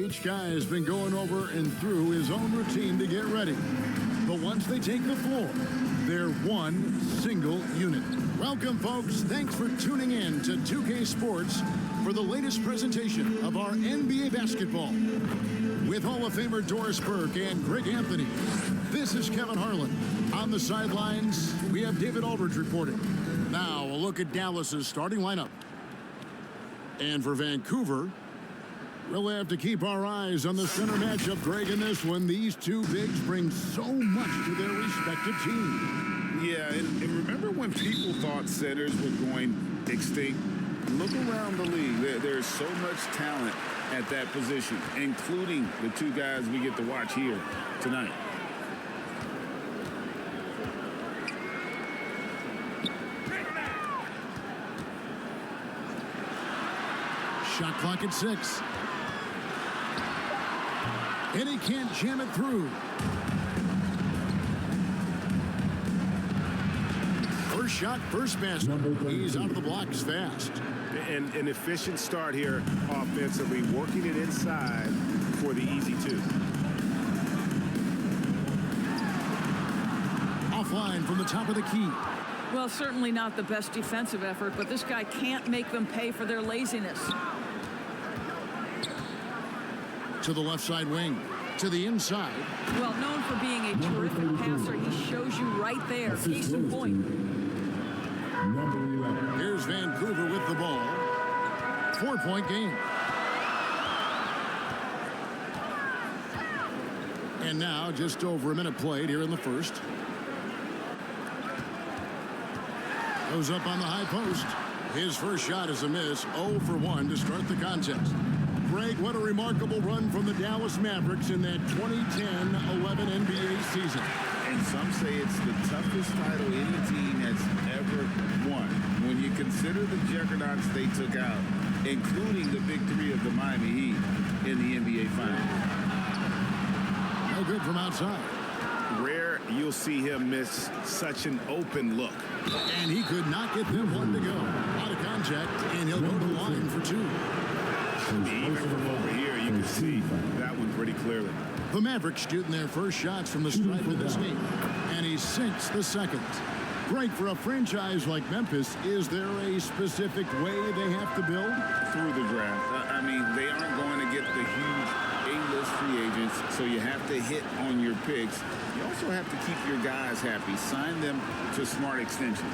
Each guy has been going over and through his own routine to get ready. But once they take the floor, they're one single unit. Welcome, folks. Thanks for tuning in to 2K Sports for the latest presentation of our NBA basketball. With Hall of Famer Doris Burke and Greg Anthony, this is Kevin Harlan. On the sidelines, we have David Aldridge reporting. Now, a look at Dallas's starting lineup. And for Vancouver, we'll have to keep our eyes on the center matchup, Greg, in this one. These two bigs bring so much to their respective teams. Yeah, and remember when people thought centers were going extinct? Look around the league. There's so much talent at that position, including the two guys we get to watch here tonight. Shot clock at 6. And he can't jam it through. First shot, first basket. He's out of the blocks fast. And an efficient start here offensively, working it inside for the easy two. Offline from the top of the key. Well, certainly not the best defensive effort, but this guy can't make them pay for their laziness. To the left side wing, to the inside. Well, known for being a terrific passer, he shows you right there. Case in point. Here's Vancouver with the ball. 4-point game. And now just over a minute played here in the first. Goes up on the high post. His first shot is a miss. 0 for 1 to start the contest. Greg, what a remarkable run from the Dallas Mavericks in that 2010-11 NBA season. And some say it's the toughest title any team has ever won. When you consider the juggernauts they took out, including the big three of the Miami Heat in the NBA Finals. No good from outside. Rare you'll see him miss such an open look. And he could not get them one to go. Out of contact, and he'll go to the line for 2. Even from over here, you can see that one pretty clearly. The Mavericks shooting their first shots from the stripe of this game. And he sinks the second. Greg, for a franchise like Memphis, is there a specific way they have to build? Through the draft. I mean, they aren't going to get the huge A-list free agents, so you have to hit on your picks. You also have to keep your guys happy. Sign them to smart extensions.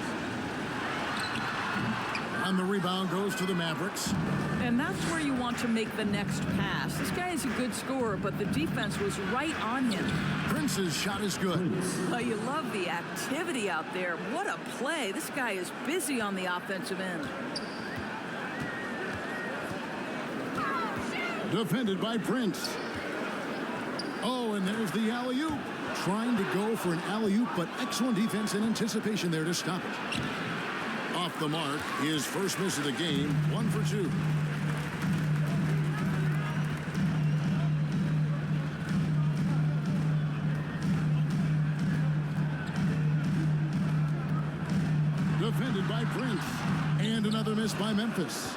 And the rebound goes to the Mavericks. And that's where you want to make the next pass. This guy is a good scorer, but the defense was right on him. Prince's shot is good. Well, you love the activity out there. What a play. This guy is busy on the offensive end. Defended by Prince. Oh, and there's the alley-oop. Trying to go for an alley-oop, but excellent defense and anticipation there to stop it. Off the mark, his first miss of the game, 1 for 2. Defended by Prince. And another miss by Memphis.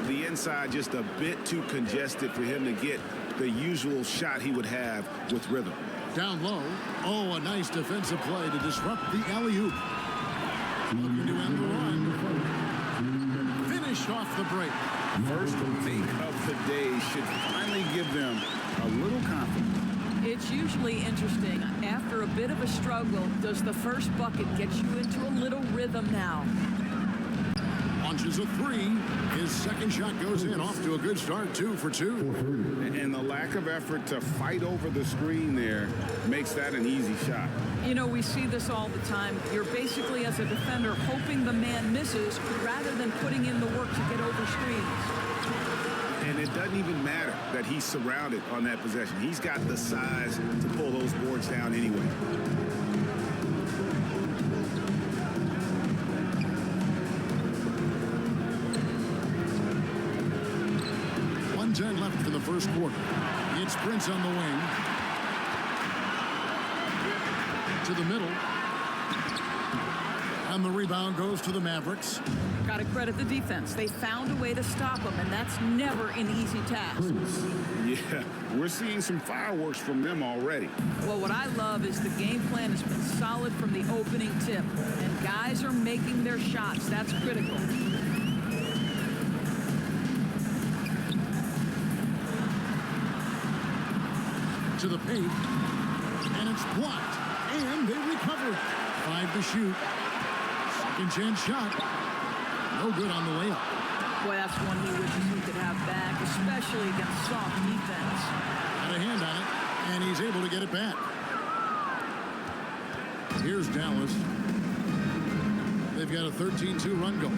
The inside just a bit too congested for him to get the usual shot he would have with rhythm. Down low. Oh, a nice defensive play to disrupt the alley-oop. Looking to end the run. Finished off the break. First make of the day should finally give them a little confidence. It's usually interesting. After a bit of a struggle, does the first bucket get you into a little rhythm now? Launches a 3. His second shot goes in, off to a good start, 2 for 2. And the lack of effort to fight over the screen there makes that an easy shot. You know, we see this all the time. You're basically, as a defender, hoping the man misses rather than putting in the work to get over screens. And it doesn't even matter that he's surrounded on that possession. He's got the size to pull those boards down anyway. Left for the first quarter. It's Prince on the wing. To the middle. And the rebound goes to the Mavericks. Got to credit the defense. They found a way to stop him, and that's never an easy task. Yeah, We're seeing some fireworks from them already. Well, what I love is the game plan has been solid from the opening tip, and guys are making their shots. That's critical. To the paint, and it's blocked, and they recover. 5 to shoot. Second chance shot. No good on the layup. Boy, that's one he wishes he could have back, especially against soft defense. Got a hand on it, and he's able to get it back. Here's Dallas. They've got a 13-2 run going.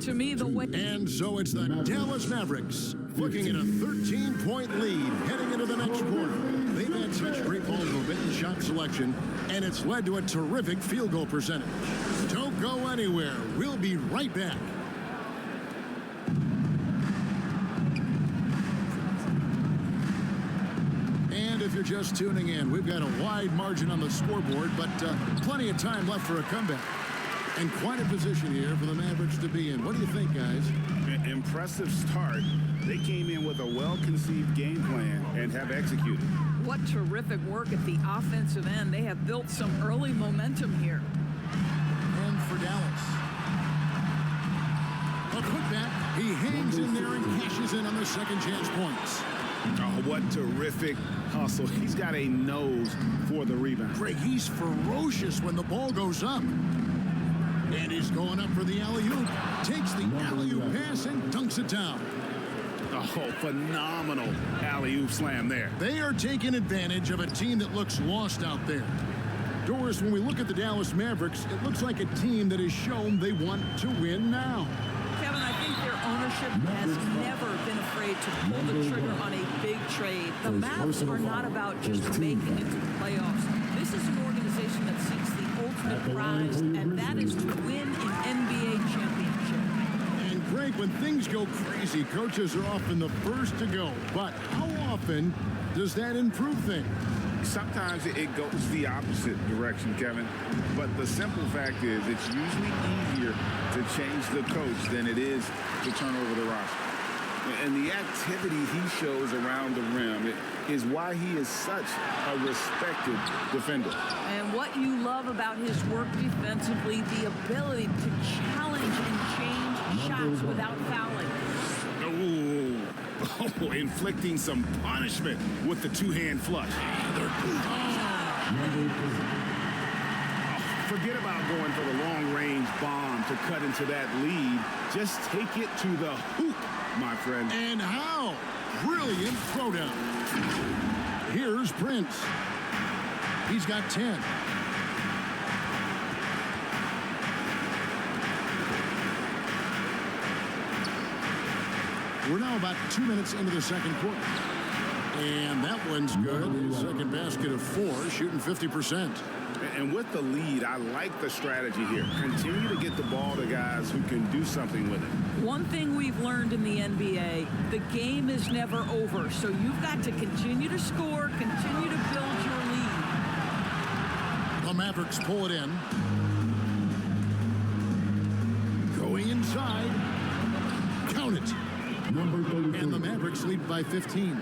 To me, the way. And so it's the Dallas Mavericks looking at a 13-point lead heading into the next quarter. They've had such great ball movement and shot selection, and it's led to a terrific field goal percentage. Don't go anywhere. We'll be right back. And if you're just tuning in, we've got a wide margin on the scoreboard, but plenty of time left for a comeback. And quite a position here for the Mavericks to be in. What do you think, guys? Impressive start. They came in with a well-conceived game plan and have executed. What terrific work at the offensive end. They have built some early momentum here. And for Dallas. A putback. He hangs in there and cashes in on the second chance points. Oh, what terrific hustle. He's got a nose for the rebound. Greg, he's ferocious when the ball goes up. And he's going up for the alley-oop. Takes the alley-oop pass and dunks it down. Oh, phenomenal alley-oop slam there. They are taking advantage of a team that looks lost out there. Doris, when we look at the Dallas Mavericks, it looks like a team that has shown they want to win now. Kevin, I think their ownership has never been afraid to pull the trigger on a big trade. The Mavs are not about just making it to the playoffs. This is an organization that seeks the ultimate prize, and that is to win an NBA championship. And Greg, when things go crazy, coaches are often the first to go. But how often does that improve things? Sometimes it goes the opposite direction, Kevin. But the simple fact is it's usually easier to change the coach than it is to turn over the roster. And the activity he shows around the rim is why he is such a respected defender. And what you love about his work defensively, the ability to challenge and change shots without fouling. Oh, inflicting some punishment with the two-hand flush. Forget about going for the long-range bomb to cut into that lead. Just take it to the hoop, my friend. And how? Brilliant throwdown. Here's Prince. He's got 10. We're now about 2 minutes into the second quarter. And that one's good. Second basket of 4, shooting 50%. And with the lead, I like the strategy here. Continue to get the ball to guys who can do something with it. One thing we've learned in the NBA, the game is never over. So you've got to continue to score, continue to build your lead. The Mavericks pull it in. Going inside. Count it. And the Mavericks lead by 15.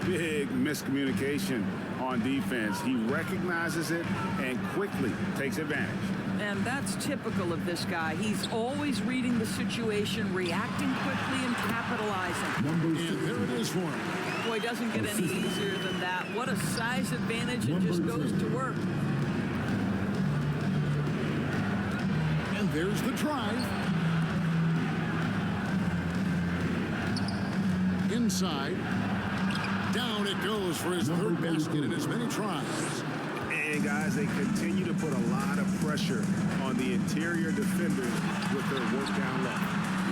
Big miscommunication on defense. He recognizes it and quickly takes advantage. And that's typical of this guy. He's always reading the situation, reacting quickly, and capitalizing. And there it is for him. Boy, doesn't get any easier than that. What a size advantage, and just goes to work. And there's the drive. Inside. Down it goes for his third basket in as many tries. And guys, they continue to put a lot of pressure on the interior defenders with their work down low.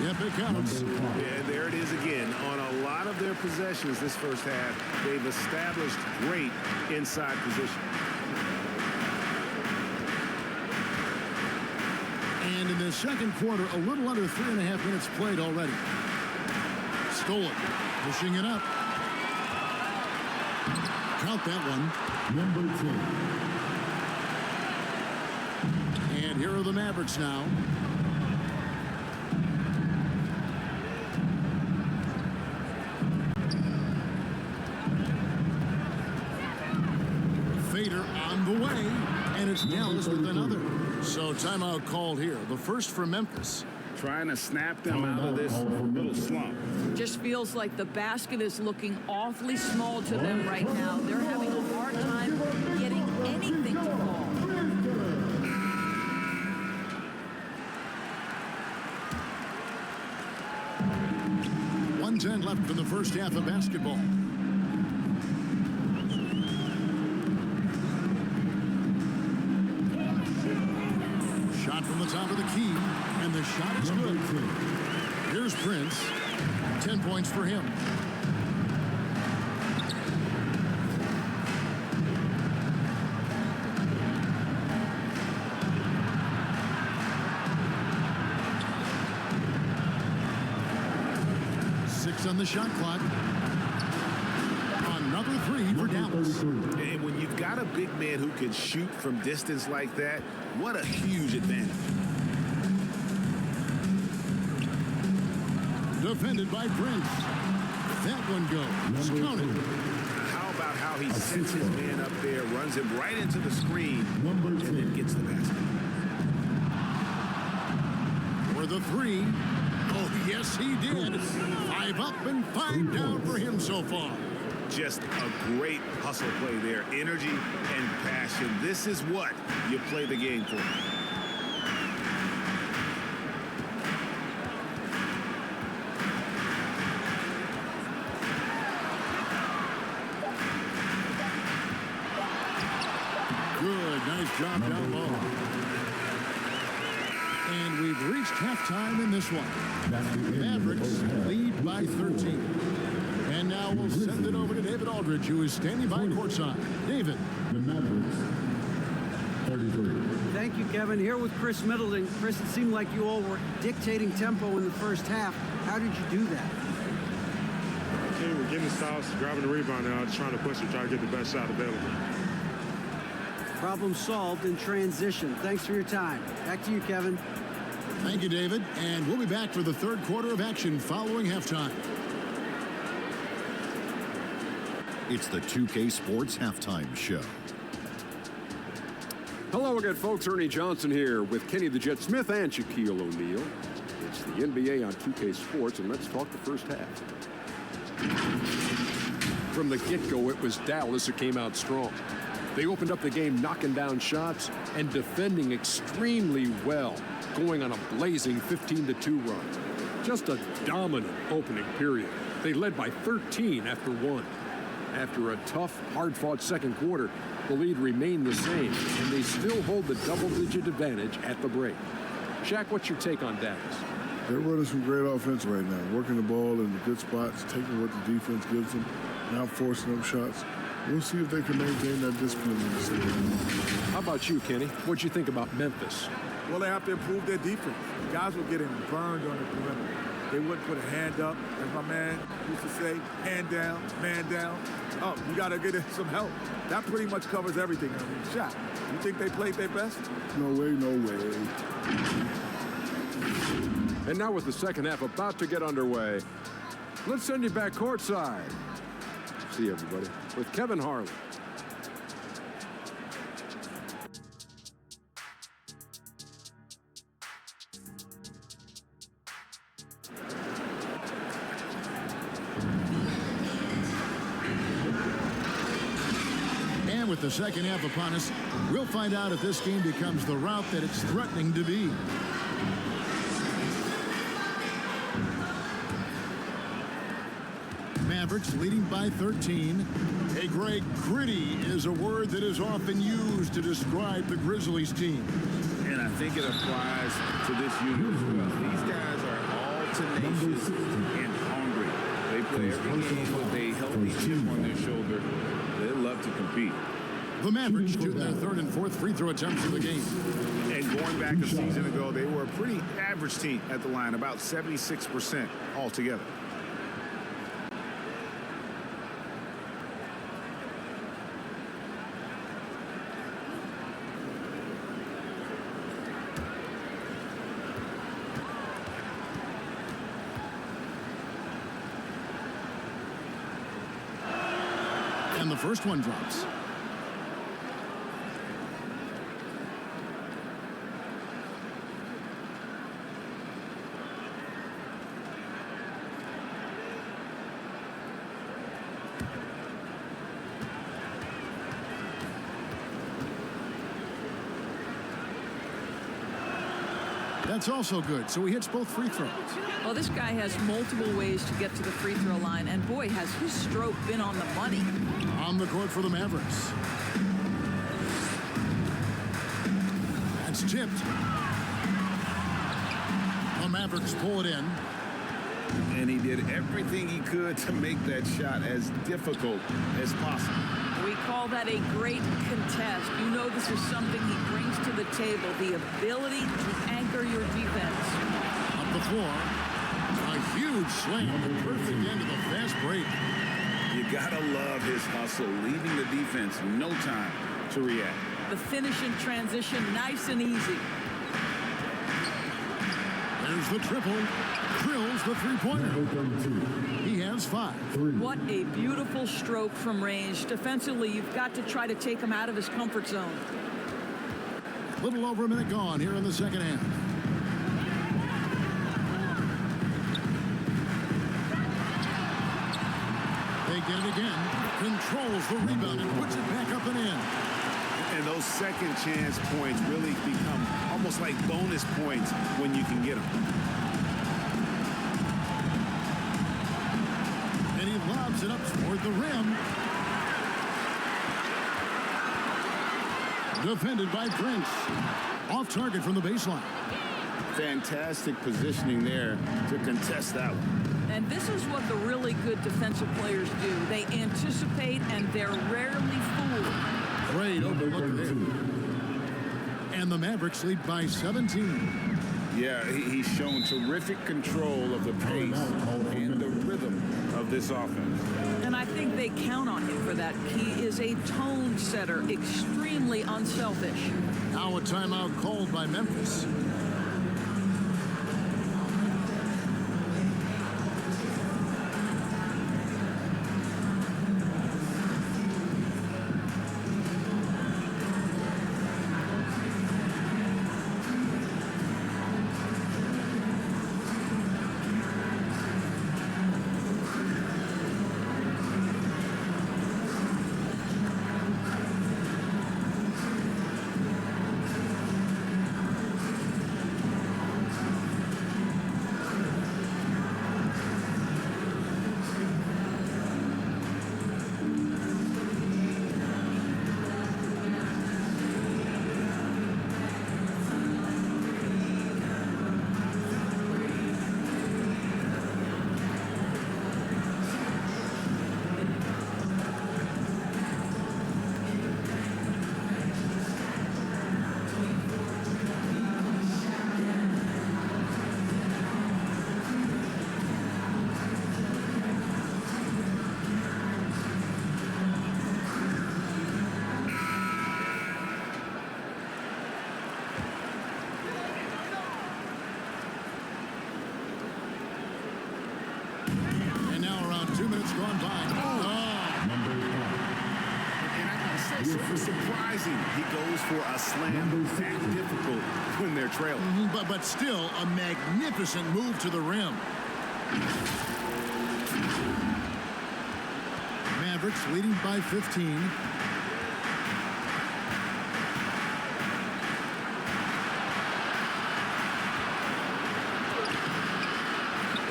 Yep, it counts. Yeah, there it is again. On a lot of their possessions this first half, they've established great inside position. And in the second quarter, a little under 3.5 minutes played already. Stolen, pushing it up. Count that one. Number 10. And here are the Mavericks now. Fader on the way, and it's Dallas with another. So timeout called here. The first for Memphis. Trying to snap them out of this little slump. Just feels like the basket is looking awfully small to them right now. They're having a hard time getting anything to fall. 1:10 left in the first half of basketball. Shot from the top of the key, and the shot is good. Here's Prince. 10 points for him. On the shot clock. Another three for Dallas. And when you've got a big man who can shoot from distance like that, what a huge advantage. Defended by Prince. That one goes. Counted. How about how he sets his man up there, runs him right into the screen, and then gets the basket. For the three. Oh, yes, he did. 5 up and 5 down for him so far. Just a great hustle play there. Energy and passion. This is what you play the game for. Good, nice job down low. And we've reached halftime in this one. Mavericks lead by 13. And now we'll send it over to David Aldridge, who is standing by courtside. David. The Mavericks, 33. Thank you, Kevin. Here with Chris Middleton. Chris, it seemed like you all were dictating tempo in the first half. How did you do that? Okay, we're getting the stops, grabbing the rebound now, just trying to push it, try to get the best shot available. Problem solved in transition. Thanks for your time. Back to you, Kevin. Thank you, David. And we'll be back for the third quarter of action following halftime. It's the 2K Sports Halftime Show. Hello again, folks. Ernie Johnson here with Kenny the Jet Smith and Shaquille O'Neal. It's the NBA on 2K Sports, and let's talk the first half. From the get-go, it was Dallas who came out strong. They opened up the game knocking down shots and defending extremely well, going on a blazing 15-2 run. Just a dominant opening period. They led by 13 after one. After a tough, hard-fought second quarter, the lead remained the same, and they still hold the double-digit advantage at the break. Shaq, what's your take on Dallas? They're running some great offense right now, working the ball in the good spots, taking what the defense gives them, not forcing them shots. We'll see if they can maintain that discipline in the second half. How about you, Kenny? What'd you think about Memphis? Well, they have to improve their defense. Guys were getting burned on the perimeter. They wouldn't put a hand up, as my man used to say, hand down, man down. Oh, you got to get some help. That pretty much covers everything. I mean, shot. You think they played their best? No way, no way. And now with the second half about to get underway, let's send you back courtside. See you, everybody, with Kevin Harlan. And with the second half upon us, we'll find out if this game becomes the route that it's threatening to be. Mavericks leading by 13. Hey, Greg, gritty is a word that is often used to describe the Grizzlies team. And I think it applies to this unit as well. These guys are all tenacious and hungry. They play every game with a healthy chip on their shoulder. They love to compete. The Mavericks shoot their third and fourth free throw attempts of the game. And going back a season ago, they were a pretty average team at the line, about 76% altogether. And the first one drops. That's also good, so he hits both free throws. Well, this guy has multiple ways to get to the free throw line, and boy, has his stroke been on the money. On the court for the Mavericks. That's tipped. The Mavericks pull it in. And he did everything he could to make that shot as difficult as possible. We call that a great contest. You know this is something he brings to the table, the ability to anchor your defense. Up the floor, a huge slam, the perfect end of the fast break. You gotta love his hustle, leaving the defense no time to react. The finish in transition, nice and easy. There's the triple. Drills the three-pointer. He has 5. What a beautiful stroke from range. Defensively, you've got to try to take him out of his comfort zone. Little over a minute gone here in the second half. They get it again. Controls the rebound and puts it back up and in. And those second chance points really become almost like bonus points when you can get them. And he lobs it up toward the rim. Defended by Prince. Off target from the baseline. Fantastic positioning there to contest that one. And this is what the really good defensive players do. They anticipate and they're rarely fooled. Great overlook there. And the Mavericks lead by 17. Yeah, he's shown terrific control of the pace and the rhythm of this offense. And I think they count on him for that. He is a tone setter, extremely unselfish. Now a timeout called by Memphis. Surprising he goes for a slam that difficult when they're trailing. But still a magnificent move to the rim. Mavericks leading by 15.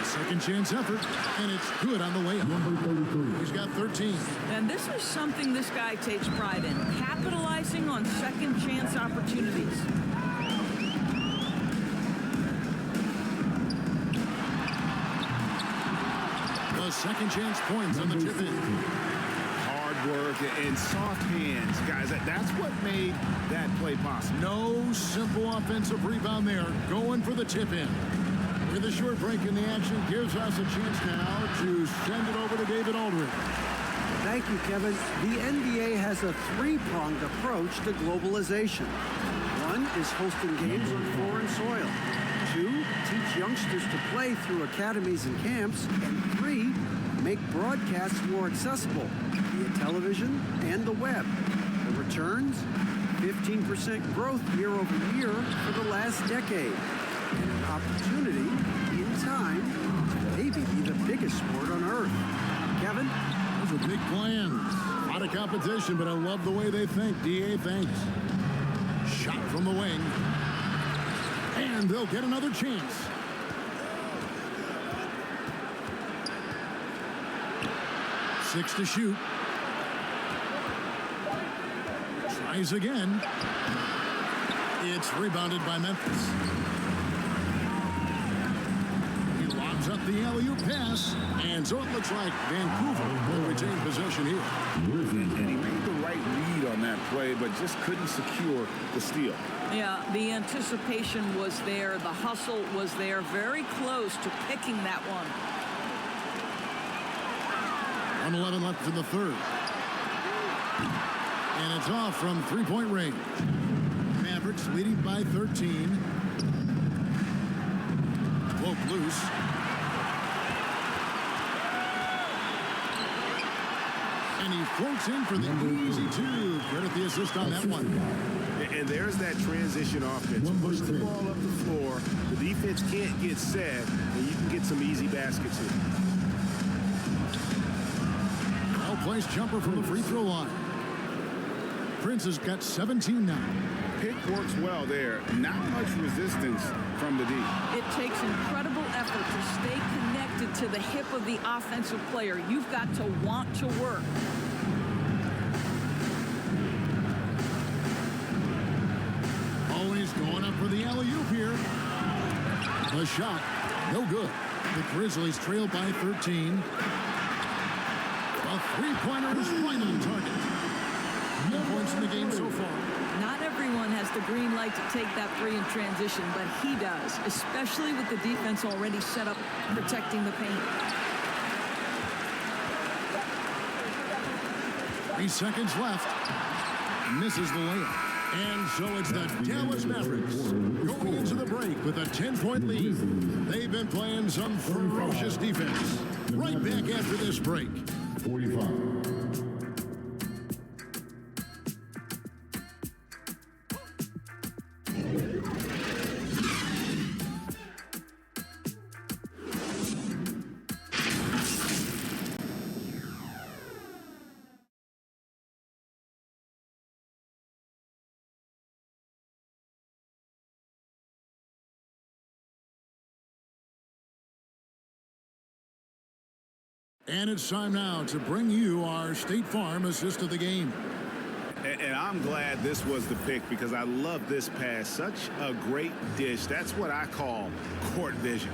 Second chance effort, and it's good on the way up. He's got 13. And this is something this guy takes pride in, capitalizing on second chance opportunities. The second chance points on the tip in. Hard footwork and soft hands, guys. That's what made that play possible. No simple offensive rebound there. Going for the tip-in. With a short break in the action, gives us a chance now to send it over to David Aldridge. Thank you, Kevin. The NBA has a three-pronged approach to globalization. One is hosting games on foreign soil. Two, teach youngsters to play through academies and camps. And three, make broadcasts more accessible via television and the web. The returns? 15% growth year over year for the last decade. And an opportunity, in time, to maybe be the biggest sport on earth. Kevin? Those are big plans. A lot of competition, but I love the way they think. DA thanks. Shot from the wing. And they'll get another chance. Six to shoot. Tries again. It's rebounded by Memphis. He lobs up the alley-oop pass. And so it looks like Vancouver will retain possession here. And he made the right read on that play, but just couldn't secure the steal. Yeah, the anticipation was there. The hustle was there. Very close to picking that one. 1:11 left in the third. And it's off from three-point range. Mavericks leading by 13. Woke loose. And he floats in for the easy two. Credit the assist on that one. And there's that transition offense. Push the ball up the floor. The defense can't get set, and you can get some easy baskets here. Well-placed jumper from the free throw line. Prince has got 17 now. Pick works well there. Not much resistance from the D. It takes incredible effort to stay connected to the hip of the offensive player. You've got to want to work. Always going up for the alley-oop here. The shot, no good. The Grizzlies trail by 13. A three-pointer is right on target. No points in the game so far. Not everyone has the green light to take that three in transition, but he does, especially with the defense already set up protecting the paint. 3 seconds left. Misses the layup. And so it's the Dallas Mavericks going into the break with a 10-point lead. They've been playing some ferocious defense. Right back after this break. 45. And it's time now to bring you our State Farm assist of the game. And I'm glad this was the pick because I love this pass. Such a great dish. That's what I call court vision.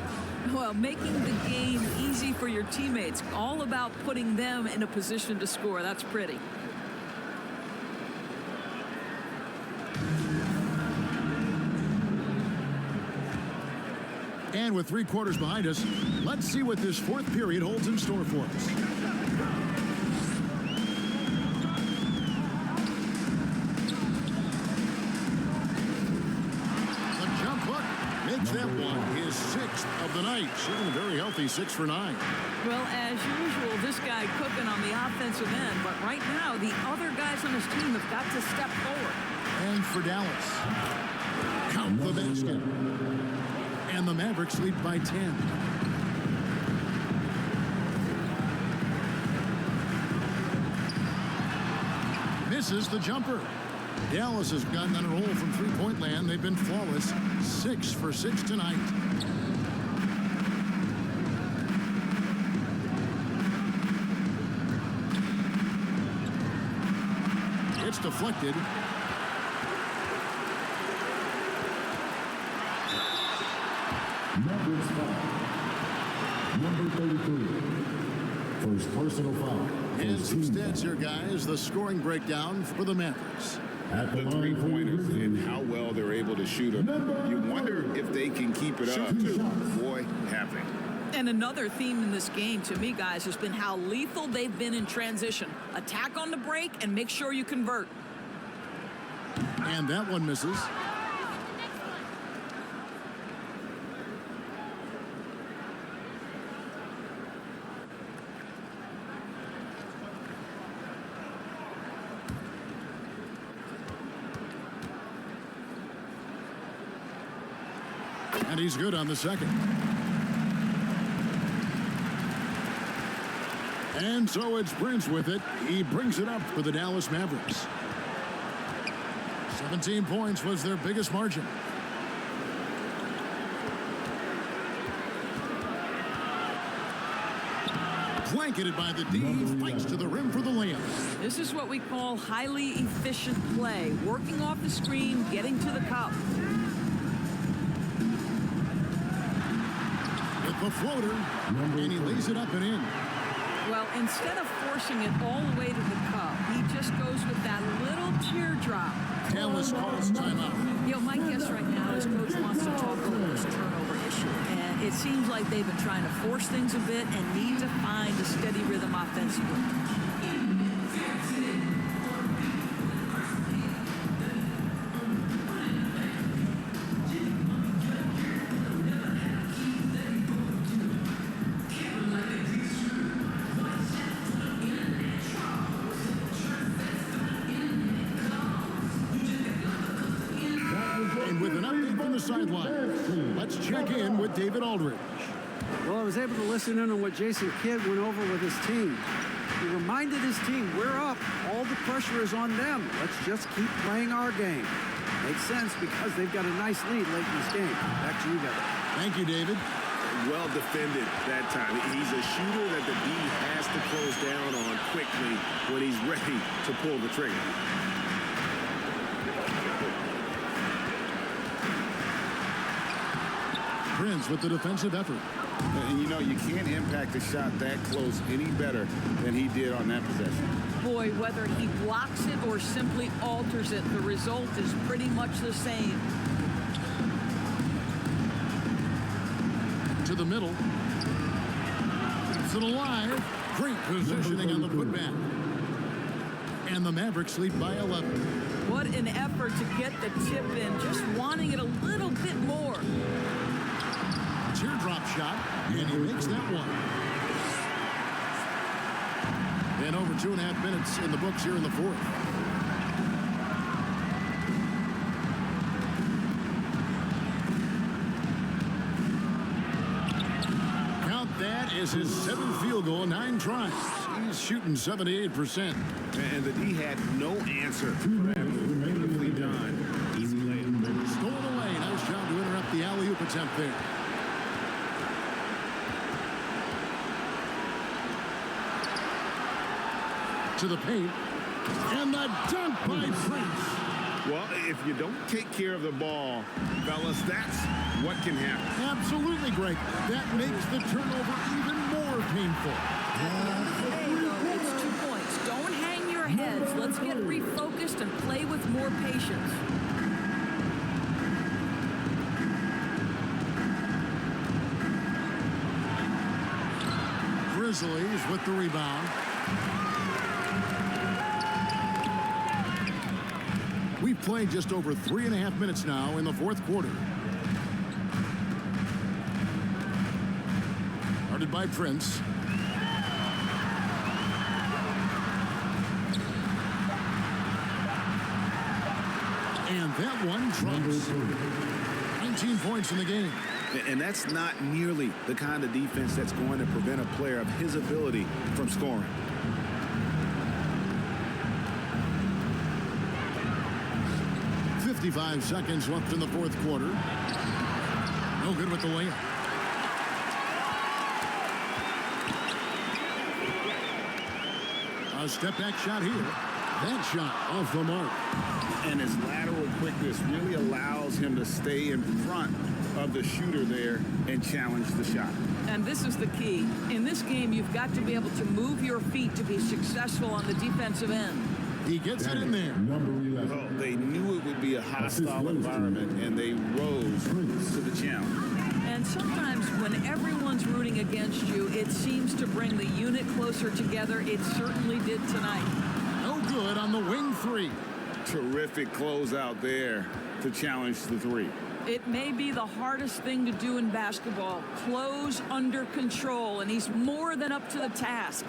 Well, making the game easy for your teammates. All about putting them in a position to score. That's pretty. And with 3 quarters behind us, let's see what this fourth period holds in store for us. The jump hook makes that one his 6th of the night. Shooting a very healthy 6 for 9. Well, as usual, this guy cooking on the offensive end. But right now, the other guys on his team have got to step forward. And for Dallas, count the basket. And the Mavericks lead by 10. Misses the jumper. Dallas has gotten on a roll from three-point land. They've been flawless. 6 for 6 tonight. It's deflected. Mavericks foul. Number 33. First personal foul. And some stats here, guys. The scoring breakdown for the Mavericks. The three-pointers and how well they're able to shoot them. You wonder if they can keep it up. Boy, have they. And another theme in this game, to me, guys, has been how lethal they've been in transition. Attack on the break and make sure you convert. And that one misses. And he's good on the second. And so it's Prince with it. He brings it up for the Dallas Mavericks. 17 points was their biggest margin. Blanketed by the D, fights to the rim for the layup. This is what we call highly efficient play. Working off the screen, getting to the cup. With the floater, and he lays it up and in. Well, instead of forcing it all the way to the cup, he just goes with that little teardrop. Dallas calls timeout. You know, my guess right now is Coach wants to talk over this turnover issue. And it seems like they've been trying to force things a bit and need to find a steady rhythm offensively. Sideline. Let's check in with David Aldridge. Well, I was able to listen in on what Jason Kidd went over with his team. He reminded his team, we're up. All the pressure is on them. Let's just keep playing our game. Makes sense because they've got a nice lead late in this game. Back to you guys. Thank you, David. Well defended that time. He's a shooter that the D has to close down on quickly when he's ready to pull the trigger. Prince with the defensive effort. And you know, you can't impact a shot that close any better than he did on that possession. Boy, whether he blocks it or simply alters it, the result is pretty much the same. To the middle. It's alive. Great positioning on the putback. And the Mavericks lead by 11. What an effort to get the tip in, just wanting it a little bit more. Teardrop shot, and he makes that one. And over 2.5 minutes in the books here in the fourth. Count that as his 7th field goal, 9 tries. He's shooting 78%. And the D had no answer for that move. Beautifully done. Easy layup. Stolen away. Nice job to interrupt the alley-oop attempt there. To the paint, and the dunk by Prince. Well, if you don't take care of the ball, fellas, that's what can happen. Absolutely, Greg. That makes the turnover even more painful. There you go. It's 2 points. Don't hang your heads. Let's get refocused and play with more patience. Grizzlies with the rebound. We've played just over 3.5 minutes now in the fourth quarter. Started by Prince. And that one trumps. 19 points in the game. And that's not nearly the kind of defense that's going to prevent a player of his ability from scoring. .55 seconds left in the fourth quarter. No good with the layup. A step back shot here. That shot off the mark. And his lateral quickness really allows him to stay in front of the shooter there and challenge the shot. And this is the key. In this game, you've got to be able to move your feet to be successful on the defensive end. He gets it in there. Number 11. Oh, they knew it would be a hostile environment, and they rose to the challenge. And sometimes when everyone's rooting against you, it seems to bring the unit closer together. It certainly did tonight. No good on the wing three. Terrific closeout there to challenge the three. It may be the hardest thing to do in basketball. Close under control, and he's more than up to the task.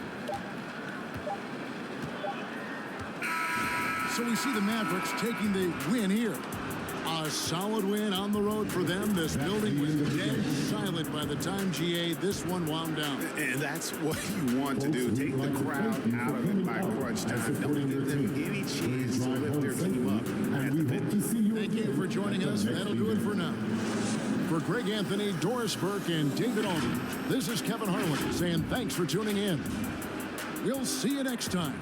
So we see the Mavericks taking the win here. A solid win on the road for them. This building was dead silent by the time GA this one wound down. And that's what you want to do. Take the crowd out of it by crunch time. Don't give them any chance to lift their team up at the finish. Thank you for joining us. That'll do it for now. For Greg Anthony, Doris Burke, and David Aldridge, this is Kevin Harlan saying thanks for tuning in. We'll see you next time.